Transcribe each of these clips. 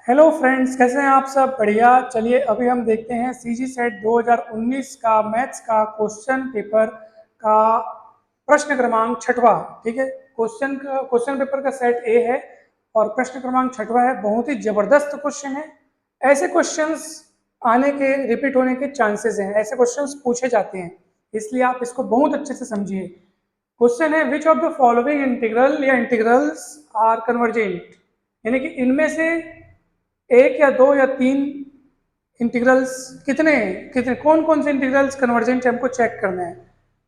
Hello friends, कैसे हैं आप सब? बढ़िया। चलिए अभी हम देखते हैं सीजी सेट 2019 का मैथ्स का क्वेश्चन पेपर का प्रश्न क्रमांक छठवां। ठीक है, क्वेश्चन पेपर का सेट ए है और प्रश्न क्रमांक छठवां है। बहुत ही जबरदस्त क्वेश्चन है। ऐसे क्वेश्चंस आने के, रिपीट होने के चांसेस हैं। ऐसे क्वेश्चंस पूछे जाते हैं, इसलिए आप इसको बहुत अच्छे से समझिए। क्वेश्चन है, which of the following integral या इंटीग्रल्स आर कन्वर्जेंट, यानी कि इनमें से एक या दो या तीन इंटीग्रल्स, कितने कितने कौन कौन से इंटीग्रल्स कन्वर्जेंट है, हमको चेक करना है।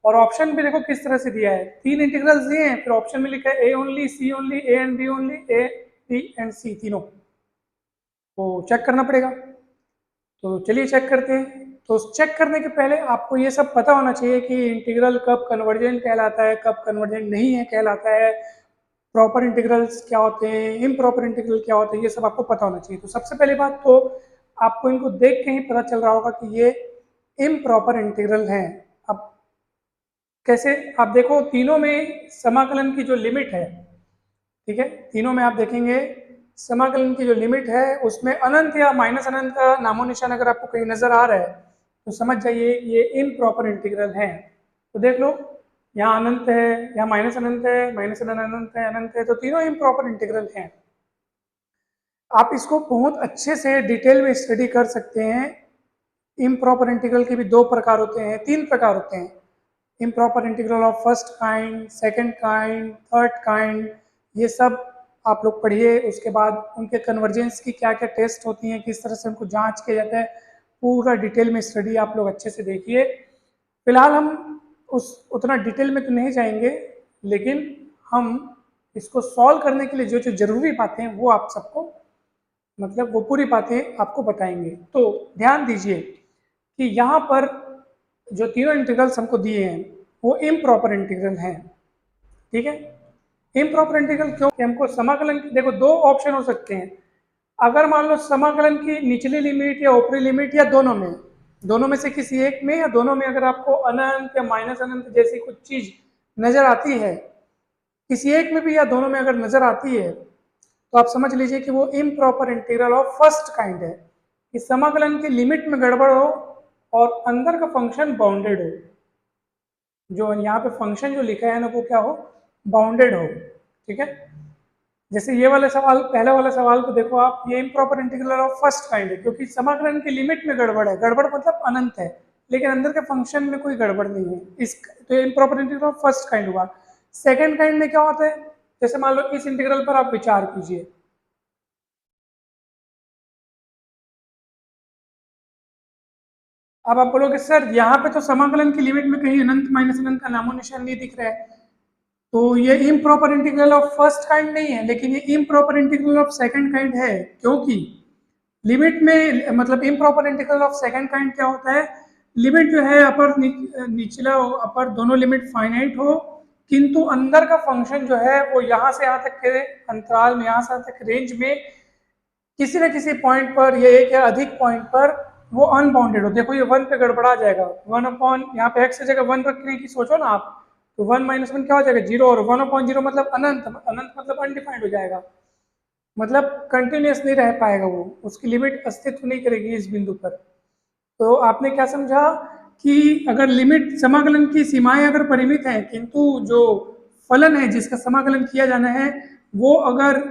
और ऑप्शन भी देखो किस तरह से दिया है। तीन इंटीग्रल्स दिए हैं, फिर ऑप्शन में लिखा है A only, C only, A and B only, A B and C तीनों। तो चेक करना पड़ेगा। तो चलिए चेक करते हैं। तो चेक करने के पहले आपको ये सब पता होना चाहिए कि इंटीग्रल कब कन्वर्जेंट कहलाता है, कब कन्वर्जेंट नहीं है कहलाता है, प्रॉपर इंटीग्रल्स क्या होते हैं, इम्प्रॉपर इंटीग्रल क्या होते हैं, ये सब आपको पता होना चाहिए। तो सबसे पहली बात तो आपको इनको देख के ही पता चल रहा होगा कि ये इम्प्रॉपर इंटीग्रल हैं। अब कैसे? आप देखो, तीनों में समाकलन की जो लिमिट है, ठीक है, तीनों में आप देखेंगे समाकलन की जो लिमिट है उसमें अनंत या माइनस अनंत का नामो निशान अगर आपको कहीं नजर आ रहा है तो समझ जाइए ये इम्प्रॉपर इंटीग्रल है। तो देख लो, यहाँ अनंत है, यहाँ माइनस अनंत है, माइनस अनंत है, अनंत है, तो तीनों इम्प्रॉपर इंटीग्रल हैं। आप इसको बहुत अच्छे से डिटेल में स्टडी कर सकते हैं। इम्प्रॉपर इंटीग्रल के भी दो प्रकार होते हैं, तीन प्रकार होते हैं। Improper integral of first kind, second kind, third kind, ये सब आप लोग पढ़िए। उसके बाद उनके कन्वर्जेंस की क्या क्या टेस्ट होती हैं, किस तरह से उनको जांच किया जाता है, पूरा डिटेल में स्टडी आप लोग अच्छे से देखिए। फिलहाल हम उस उतना डिटेल में तो नहीं जाएंगे, लेकिन हम इसको सॉल्व करने के लिए जो जो जरूरी बातें हैं वो आप सबको, मतलब वो पूरी बातें आपको बताएंगे। तो ध्यान दीजिए कि यहाँ पर जो तीनों इंटीग्रल्स हमको दिए हैं वो इम्प्रॉपर इंटीग्रल हैं। ठीक है, इम्प्रॉपर इंटीग्रल क्यों? कि हमको समाकलन की, देखो दो ऑप्शन हो सकते हैं। अगर मान लो समाकलन की निचली लिमिट या ऊपरी लिमिट या दोनों में से किसी एक में या दोनों में अगर आपको अनंत या माइनस अनंत जैसी कुछ चीज नजर आती है, किसी एक में भी या दोनों में अगर नजर आती है, तो आप समझ लीजिए कि वो improper integral of first kind है। कि समाकलन की लिमिट में गड़बड़ हो और अंदर का फंक्शन बाउंडेड हो। जो यहाँ पे फंक्शन जो लिखा है ना वो क्या हो, बाउंडेड हो। ठीक है, जैसे ये वाला सवाल, पहला वाला सवाल को देखो आप, ये improper integral of first kind है क्योंकि समाकलन की लिमिट में गड़बड़ है। गड़बड़ मतलब अनंत है, लेकिन अंदर के फंक्शन में कोई गड़बड़ नहीं है। इस तो improper integral of first kind हुआ। सेकंड काइंड में क्या होता है? जैसे मान लो इस इंटीग्रल पर आप विचार कीजिए। अब आप बोलोगे सर यहाँ पे तो समाकलन की लिमिट में कहीं अनंत माइनस अनंत का नामो निशान नहीं दिख रहा है, तो ये improper integral of first kind नहीं है, लेकिन ये improper integral of second kind है। क्योंकि लिमिट में, मतलब improper integral of second kind क्या होता है? लिमिट जो है अपर निचला अपर दोनों लिमिट फाइनाइट हो, किंतु अंदर का फंक्शन जो है वो यहाँ से यहाँ तक के अंतराल में, यहाँ से यहाँ तक रेंज में किसी न किसी पॉइंट पर या एक या अधिक पॉइंट पर वो अनबाउंडेड हो। देखो ये वन पे गड़बड़ा जाएगा, वन अपॉन, यहाँ पे एक्स की जगह वन रखने की सोचो ना आप, तो वन माइनस वन क्या हो जाएगा? जीरो, और वन अपॉन जीरो मतलब अनंत, अनंत मतलब अनडिफाइंड हो जाएगा, मतलब कंटिन्यूस नहीं रह पाएगा, वो उसकी लिमिट अस्तित्व नहीं करेगी इस बिंदु पर। तो आपने क्या समझा कि अगर लिमिट, समाकलन की सीमाएं अगर परिमित हैं, किंतु जो फलन है जिसका समाकलन किया जाना है वो अगर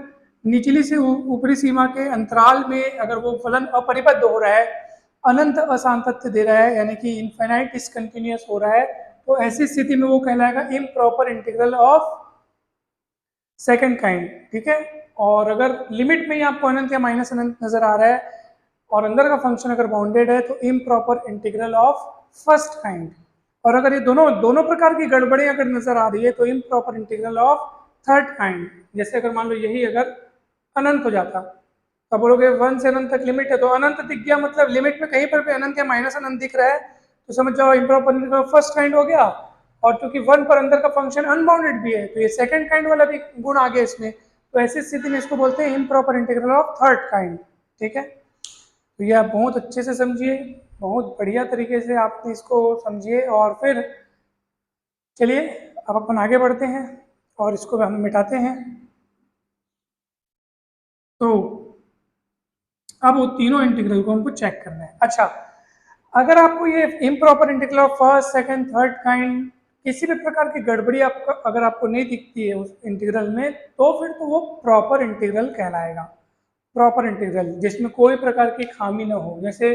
निचली से ऊपरी सीमा के अंतराल में अगर वो फलन अपरिबद्ध हो रहा है, अनंत असांतत्य दे रहा है, यानी कि इनफाइनाइट डिसकंटिन्यूअस हो रहा है, तो ऐसी स्थिति में वो कहलाएगा improper integral of second kind. ठीक है, और अगर लिमिट में ही आपको अनंत या माइनस अनंत नजर आ रहा है और अंदर का फंक्शन अगर बाउंडेड है तो improper integral of first kind. और अगर ये दोनों दोनों प्रकार की गड़बड़ी अगर नजर आ रही है तो improper integral of third kind. जैसे अगर मान लो यही अगर अनंत हो जाता, तो बोलोगे वन से अनंत तक लिमिट है तो अनंत दिख गया, मतलब लिमिट में कहीं पर भी अनंत या माइनस अनंत दिख रहा है तो समझ जाओ इम्प्रॉपर इंटीग्रल फर्स्ट काइंड हो गया। और क्योंकि वन पर अंदर का फंक्शन अनबाउंडेड भी है तो ये सेकंड काइंड वाला भी गुण आ गया इसमें, तो ऐसी स्थिति में इसको बोलते हैं improper integral of third kind. ठीक है, तो ये आप बहुत अच्छे से समझिए, बहुत बढ़िया तरीके से आप इसको समझिए। और फिर चलिए अब अपन आगे बढ़ते हैं और इसको हम मिटाते हैं। तो अब वो तीनों इंटीग्रल को हमको चेक करना है। अच्छा, अगर आपको ये improper integral of first second third kind किसी भी प्रकार की गड़बड़ी आपको अगर आपको नहीं दिखती है उस इंटीग्रल में, तो फिर तो वो प्रॉपर इंटीग्रल कहलाएगा। प्रॉपर इंटीग्रल जिसमें कोई प्रकार की खामी ना हो, जैसे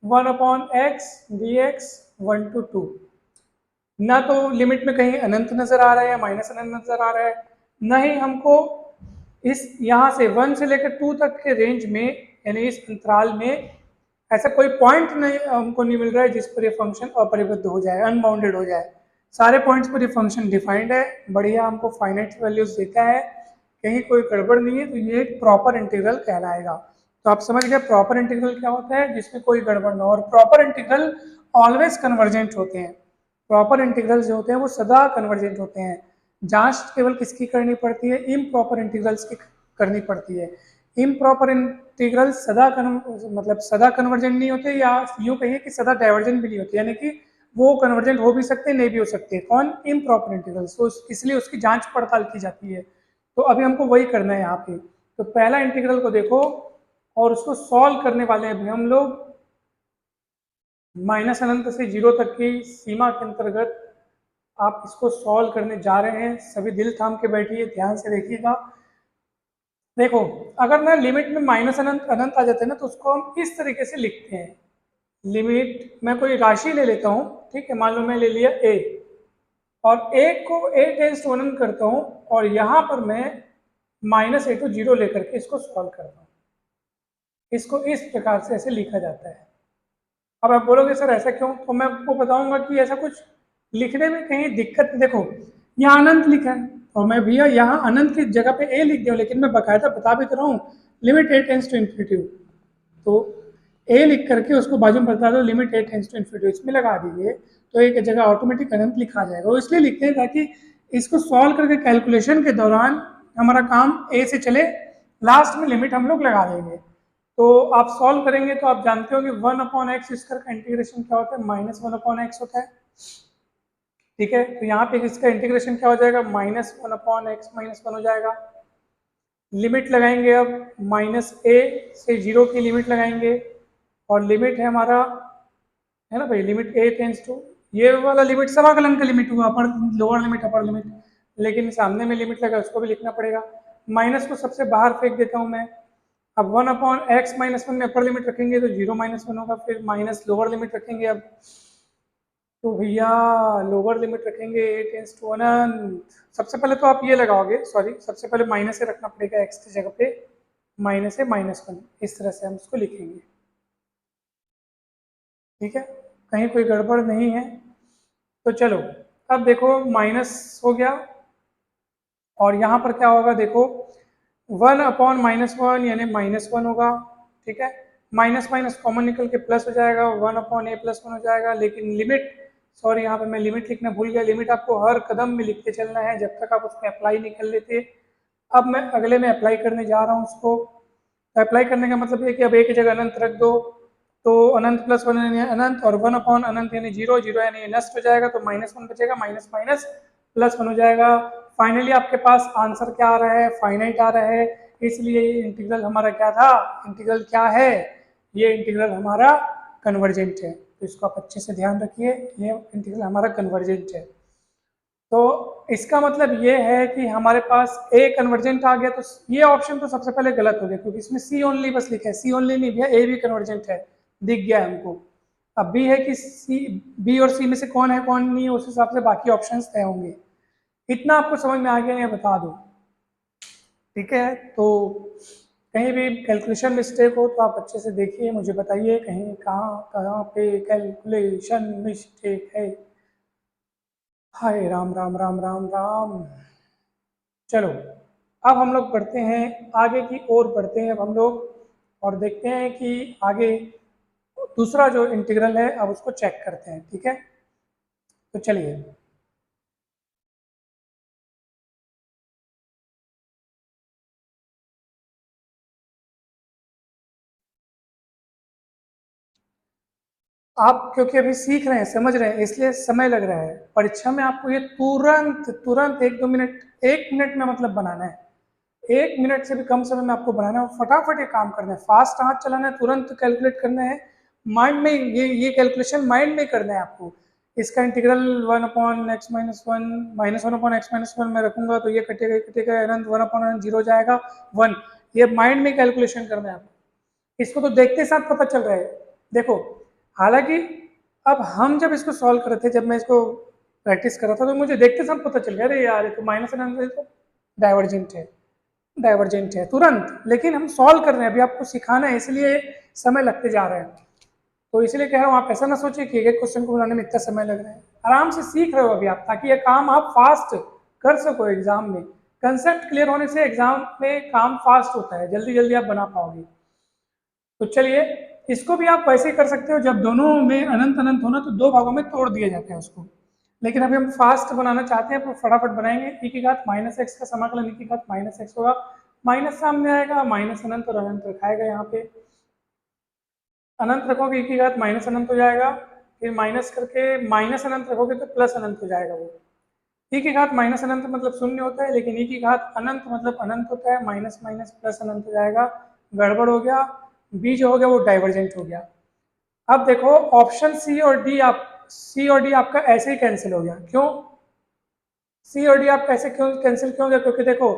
1/x dx 1 to 2, ना तो लिमिट में कहीं अनंत नजर आ रहा है या माइनस अनंत नजर आ रहा है, ना ही हमको इस यहाँ से 1 से लेकर 2 तक के रेंज में यानी इस अंतराल में ऐसा कोई पॉइंट नहीं हमको नहीं मिल रहा है जिस पर ये फंक्शन अपरिबद्ध हो जाए, अनबाउंडेड हो जाए। सारे पॉइंट्स पर ये फंक्शन डिफाइंड है, बढ़िया हमको फाइनाइट वैल्यूज देता है, कहीं कोई गड़बड़ नहीं है, तो ये एक प्रॉपर इंटीग्रल कहलाएगा। तो आप समझ गए प्रॉपर इंटीग्रल क्या होता है, जिसमें कोई गड़बड़ ना हो। और प्रॉपर इंटीग्रल ऑलवेज कन्वर्जेंट होते हैं। प्रॉपर इंटीग्रल जो होते हैं वो सदा कन्वर्जेंट होते हैं। जांच केवल किसकी करनी पड़ती है, इम्प्रॉपर इंटीग्रल्स की करनी पड़ती है। इम्प्रॉपर इंटीग्रल मतलब सदा कन्वर्जेंट नहीं होते, या यूं कहिए कि सदा डाइवर्जेंट भी नहीं होते, यानी कि वो कन्वर्जेंट हो भी सकते हैं नहीं भी हो सकते। कौन? Improper integrals. तो इसलिए उसकी जांच पड़ताल की जाती है। तो अभी हमको वही करना है यहाँ पे। तो पहला इंटीग्रल को देखो और उसको सॉल्व करने वाले हैं अभी हम लोग माइनस अनंत से 0 तक की सीमा के अंतर्गत। आप इसको सॉल्व करने जा रहे हैं, सभी दिल थाम के बैठिए, ध्यान से देखिएगा। देखो, अगर ना लिमिट में माइनस अनंत अनंत आ जाते हैं ना, तो उसको हम इस तरीके से लिखते हैं। लिमिट, मैं कोई राशि ले लेता हूँ, ठीक है, मान लो मैं ले लिया a, और a को a टेंस टू अनंत करता हूँ, और यहाँ पर मैं -a to 0 लेकर के इसको सॉल्व करता हूँ। इसको इस प्रकार से ऐसे लिखा जाता है। अब आप बोलोगे सर ऐसा क्यों, तो मैं आपको बताऊंगा कि ऐसा कुछ लिखने में कहीं दिक्कत। देखो, यहाँ अनंत लिखा है और मैं भैया यहाँ अनंत की जगह पे a लिख दिया, लेकिन मैं बकायदा बता भी तो रहा हूँ limit a tends to infinity, तो a लिख करके उसको बाजू में बता दो limit a tends to infinity, इसमें लगा दीजिए, तो एक जगह ऑटोमेटिक अनंत लिखा जाएगा। वो इसलिए लिखते हैं ताकि इसको सॉल्व करके कैलकुलेशन के दौरान हमारा काम a से चले, लास्ट में लिमिट हम लोग लगा देंगे। तो आप सॉल्व करेंगे तो आप जानते हो कि 1/x स्क्वायर का इंटीग्रेशन क्या होता है, -1/x होता है, ठीक है। तो यहाँ पे इसका इंटीग्रेशन क्या हो जाएगा, -1/x -1 हो जाएगा। लिमिट लगाएंगे अब -a से 0 की लिमिट लगाएंगे, और लिमिट है हमारा, है ना भाई, लिमिट a टेंस टू, ये वाला लिमिट समाकलन का लिमिट हुआ, upper lower limit upper limit, लेकिन सामने में लिमिट लगा उसको भी लिखना पड़ेगा। माइनस को सबसे बाहर फेंक देता हूँ मैं। अब 1/x -1 में अपर लिमिट रखेंगे तो 0 -1 होगा, फिर माइनस लोअर लिमिट रखेंगे अब, तो भैया लोअर लिमिट रखेंगे a टेंस टू अनंत। सबसे पहले तो आप ये लगाओगे, सॉरी, सबसे पहले माइनस से रखना पड़ेगा x की जगह पे, -1, इस तरह से हम इसको लिखेंगे, ठीक है, कहीं कोई गड़बड़ नहीं है। तो चलो, अब देखो माइनस हो गया, और यहाँ पर क्या होगा देखो, 1/-1 यानी -1 होगा, ठीक है। माइनस माइनस कॉमन निकल के प्लस हो जाएगा, 1/a+1 हो जाएगा। लेकिन लिमिट, सॉरी यहाँ पे मैं लिमिट लिखना भूल गया, लिमिट आपको हर कदम में लिखते चलना है जब तक आप उसको अप्लाई नहीं कर लेते। अब मैं अगले में अप्लाई करने जा रहा हूँ उसको। तो अप्लाई करने का मतलब ये कि अब एक जगह अनंत रख दो, तो अनंत +1 यानी अनंत, और 1/अनंत यानी 0, 0 यानी नष्ट हो जाएगा, तो -1 बचेगा, माइनस माइनस +1 हो जाएगा। फाइनली आपके पास आंसर क्या आ रहा है, फाइनाइट आ रहा है। इसलिए ये इंटीग्रल हमारा क्या था, इंटीग्रल क्या है, ये इंटीग्रल हमारा कन्वर्जेंट है। तो इसको आप अच्छे से ध्यान रखिए, ये इंटीग्रल हमारा कन्वर्जेंट है। तो इसका मतलब ये है कि हमारे पास ए कन्वर्जेंट आ गया, तो ये ऑप्शन तो सबसे पहले गलत हो गया, क्योंकि इसमें सी ओनली बस लिखा है, सी ओनली नहीं भैया, ए भी कन्वर्जेंट है, दिख गया हमको। अब बी है कि सी, बी और सी में से कौन है कौन नहीं है, उस हिसाब से बाकी ऑप्शंस तय होंगे। इतना आपको समझ में आ गया, ये बता दो, ठीक है। तो कहीं भी कैलकुलेशन मिस्टेक हो तो आप अच्छे से देखिए, मुझे बताइए कहीं कहाँ कहाँ पे कैलकुलेशन मिस्टेक है। हाय राम राम राम राम राम। चलो, अब हम लोग बढ़ते हैं आगे की ओर, बढ़ते हैं अब हम लोग और देखते हैं कि आगे दूसरा जो इंटीग्रल है अब उसको चेक करते हैं, ठीक है। तो चलिए, आप क्योंकि अभी सीख रहे हैं, समझ रहे हैं, इसलिए समय लग रहा है। परीक्षा में आपको ये तुरंत तुरंत 1-2 मिनट, 1 मिनट में मतलब बनाना है। 1 मिनट से भी कम समय में आपको बनाना है, फटाफट ये काम करना है, फास्ट हाथ चलाना है, तुरंत कैलकुलेट करना है, माइंड में ये कैलकुलेशन माइंड में करना है आपको। इसका इंटीग्रल 1/x-1 -1/x-1 में रखूंगा तो ये कटेगा कटेगा, अनंत 1/n 0 जाएगा 1। ये माइंड में कैलकुलेशन करना है आपको। इसको तो देखते साथ पता चल रहा है। देखो, हालांकि अब हम जब इसको सॉल्व कर रहे थे, जब मैं इसको प्रैक्टिस कर रहा था, तो मुझे देखते साथ पता चल गया, अरे यार ये तो माइनस अनंत तो डाइवर्जेंट है तुरंत। लेकिन हम सॉल्व कर रहे हैं, अभी आपको सिखाना है, इसलिए समय लगते जा रहे हैं। तो इसलिए कह रहा हूँ, आप ऐसा ना सोचिए कि एक क्वेश्चन को बनाने में इतना समय लग रहा है। आराम से सीख रहे हो अभी आप, ताकि ये काम आप फास्ट कर सको एग्जाम में। कंसेप्ट क्लियर होने से एग्जाम में काम फास्ट होता है, जल्दी जल्दी आप बना पाओगे। तो चलिए, इसको भी आप वैसे ही कर सकते हो, जब दोनों में अनंत अनंत होना तो दो भागों में तोड़ दिए जाते हैं उसको। लेकिन अभी हम फास्ट बनाना चाहते हैं तो फटाफट बनाएंगे। e की घात -x का समाकलन e की घात -x होगा, माइनस सामने आएगा, माइनस अनंत और अनंत रखाएगा। यहाँ पे अनंत रखोगे e की घात माइनस अनंत हो जाएगा, फिर माइनस करके माइनस अनंत रखोगे तो प्लस अनंत हो जाएगा। वो e की घात माइनस अनंत मतलब शून्य होता है, लेकिन e की घात अनंत मतलब अनंत होता है, माइनस माइनस प्लस अनंत हो जाएगा। गड़बड़ हो गया, b जो हो गया वो डाइवर्जेंट हो गया। अब देखो, ऑप्शन सी और डी आपका ऐसे ही कैंसिल हो गया। क्यों सी और डी आप ऐसे क्यों कैंसिल क्यों गया? क्योंकि देखो,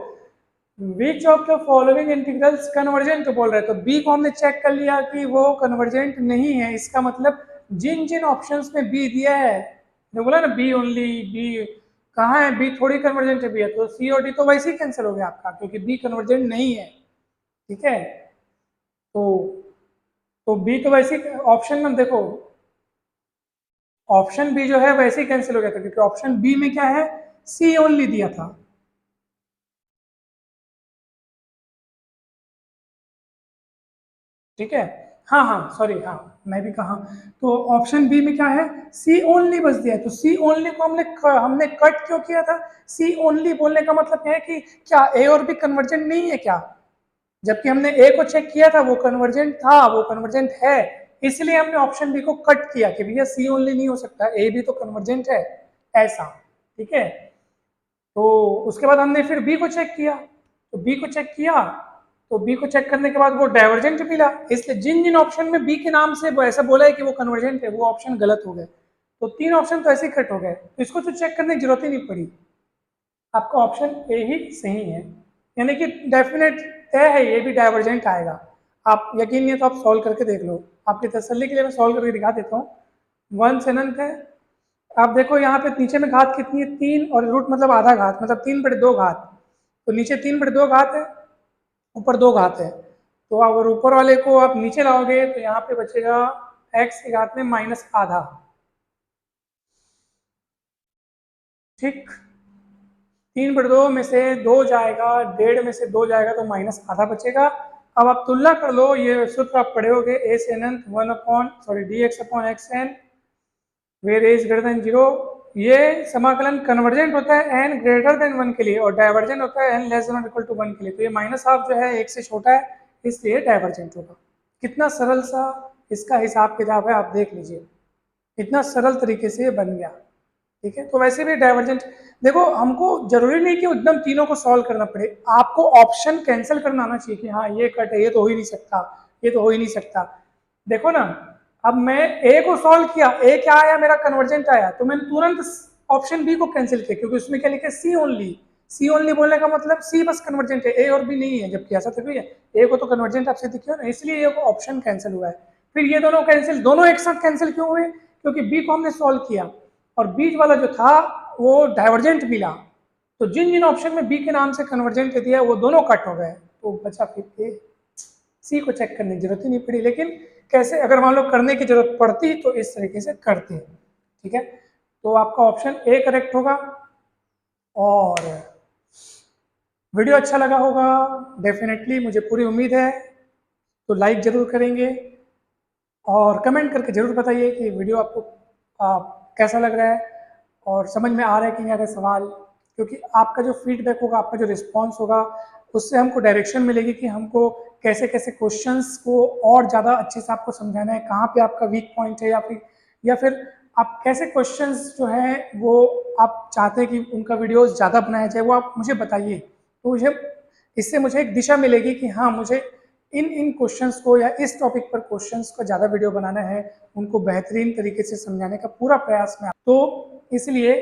which of the following integrals convergent बोल रहे हैं, तो बी को हमने चेक कर लिया कि वो कन्वर्जेंट नहीं है। इसका मतलब जिन जिन ऑप्शंस में बी दिया है, जो बोला ना बी ओनली, बी कहाँ है, बी थोड़ी कन्वर्जेंट है, बी है, तो सी और डी तो वैसे ही कैंसिल हो गया आपका, क्योंकि बी कन्वर्जेंट नहीं है। ठीक है, तो बी तो वैसे ऑप्शन में देखो, ऑप्शन बी जो है वैसे ही कैंसिल हो गया था, क्योंकि ऑप्शन बी में क्या है, सी ओनली दिया था। ठीक है, हाँ हाँ सॉरी, हाँ मैं भी कहा, तो ऑप्शन बी में क्या है, सी ओनली बस दिया है। तो सी ओनली को हमने कट क्यों किया था? सी ओनली बोलने का मतलब क्या है कि क्या ए और बी कन्वर्जेंट नहीं है क्या? जबकि हमने ए को चेक किया था, वो कन्वर्जेंट था, वो कन्वर्जेंट है, इसलिए हमने ऑप्शन बी को कट किया कि भैया सी ओनली नहीं हो सकता, ए भी तो कन्वर्जेंट है, ऐसा। ठीक है, तो उसके बाद हमने फिर बी को चेक किया, तो बी को चेक किया, तो बी को चेक करने के बाद वो डाइवर्जेंट मिला। इसलिए जिन जिन ऑप्शन में बी के नाम से ऐसा बोला है कि वो कन्वर्जेंट है, वो ऑप्शन गलत हो गए। तो 3 ऑप्शन तो ऐसे ही कट हो गए, तो इसको तो चेक करने की जरूरत ही नहीं पड़ी। आपका ऑप्शन ए ही सही है, यानी कि डेफिनेट तय है ये भी डाइवर्जेंट आएगा। आप यकीन नहीं है तो आप सॉल्व करके देख लो, आपकी तसल्ली के लिए मैं सॉल्व करके दिखा देता हूँ। 1 से अनंत है, आप देखो यहाँ पे नीचे में घात कितनी है, 3, और रूट मतलब आधा घात, मतलब 3/2 घात। तो नीचे 3/2 घात है, ऊपर 2 घात है। तो अगर ऊपर वाले को आप नीचे लाओगे तो यहाँ पे बचेगा x की घात में माइनस आधा। ठीक, 3/2 में से 2 जाएगा, 1.5 में से 2 जाएगा, तो माइनस आधा बचेगा। अब आप तुलना कर लो, ये सूत्र आप पढ़े होगे, a से अनंत dx/xn whereas greater than 0। ये समाकलन कन्वर्जेंट होता है n ग्रेटर देन 1 के लिए, और डाइवर्जेंट होता है n less than equal to 1 के लिए। तो ये माइनस हाफ जो है 1 से छोटा है, इसलिए डाइवर्जेंट होगा। कितना सरल सा इसका हिसाब किताब है, आप देख लीजिए, इतना सरल तरीके से ये बन गया। ठीक है, तो वैसे भी डाइवर्जेंट, देखो हमको जरूरी नहीं कि एकदम तीनों को सॉल्व करना पड़े, आपको ऑप्शन कैंसिल करना आना चाहिए कि हाँ ये कट है, ये तो हो ही नहीं सकता, ये तो हो ही नहीं सकता। देखो ना, अब मैं ए को सॉल्व किया, ए क्या आया, मेरा कन्वर्जेंट आया, तो मैंने तुरंत ऑप्शन बी को कैंसिल किया, क्योंकि उसमें क्या लिखा है, सी ओनली। सी ओनली बोलने का मतलब सी बस कन्वर्जेंट है, ए और बी नहीं है, जबकि ऐसा तो नहीं है, ए को तो कन्वर्जेंट आपसे दिखे हो ना, इसलिए ये ऑप्शन कैंसिल हुआ है। फिर ये दोनों कैंसिल, दोनों एक साथ कैंसिल क्यों हुए? क्योंकि बी को हमने सॉल्व किया और बीच वाला जो था वो डाइवर्जेंट मिला, तो जिन जिन ऑप्शन में बी के नाम से कन्वर्जेंट दिया वो दोनों कट हो गए, तो बचा फिर ए। सी को चेक करने की जरूरत ही नहीं पड़ी, लेकिन कैसे, अगर मान लो करने की जरूरत पड़ती तो इस तरीके से करते हैं। ठीक है, तो आपका ऑप्शन ए करेक्ट होगा। और वीडियो अच्छा लगा होगा डेफिनेटली, मुझे पूरी उम्मीद है, तो लाइक जरूर करेंगे और कमेंट करके जरूर बताइए कि वीडियो आपको कैसा लग रहा है और समझ में आ रहा है कि नहीं आ रहा है सवाल। क्योंकि आपका जो फीडबैक होगा, आपका जो रिस्पॉन्स होगा, उससे हमको डायरेक्शन मिलेगी कि हमको कैसे कैसे क्वेश्चंस को और ज़्यादा अच्छे से आपको समझाना है, कहाँ पे आपका वीक पॉइंट है, या फिर आप कैसे क्वेश्चंस जो है वो आप चाहते हैं कि उनका वीडियोस ज़्यादा बनाया जाए, वो आप मुझे बताइए। तो मुझे इससे मुझे एक दिशा मिलेगी कि हाँ, मुझे इन क्वेश्चंस को या इस टॉपिक पर क्वेश्चंस को ज़्यादा वीडियो बनाना है, उनको बेहतरीन तरीके से समझाने का पूरा प्रयास मैं, तो इसलिए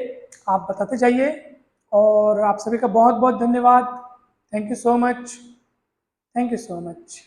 आप बताते जाइए। और आप सभी का बहुत बहुत धन्यवाद। Thank you so much, thank you so much.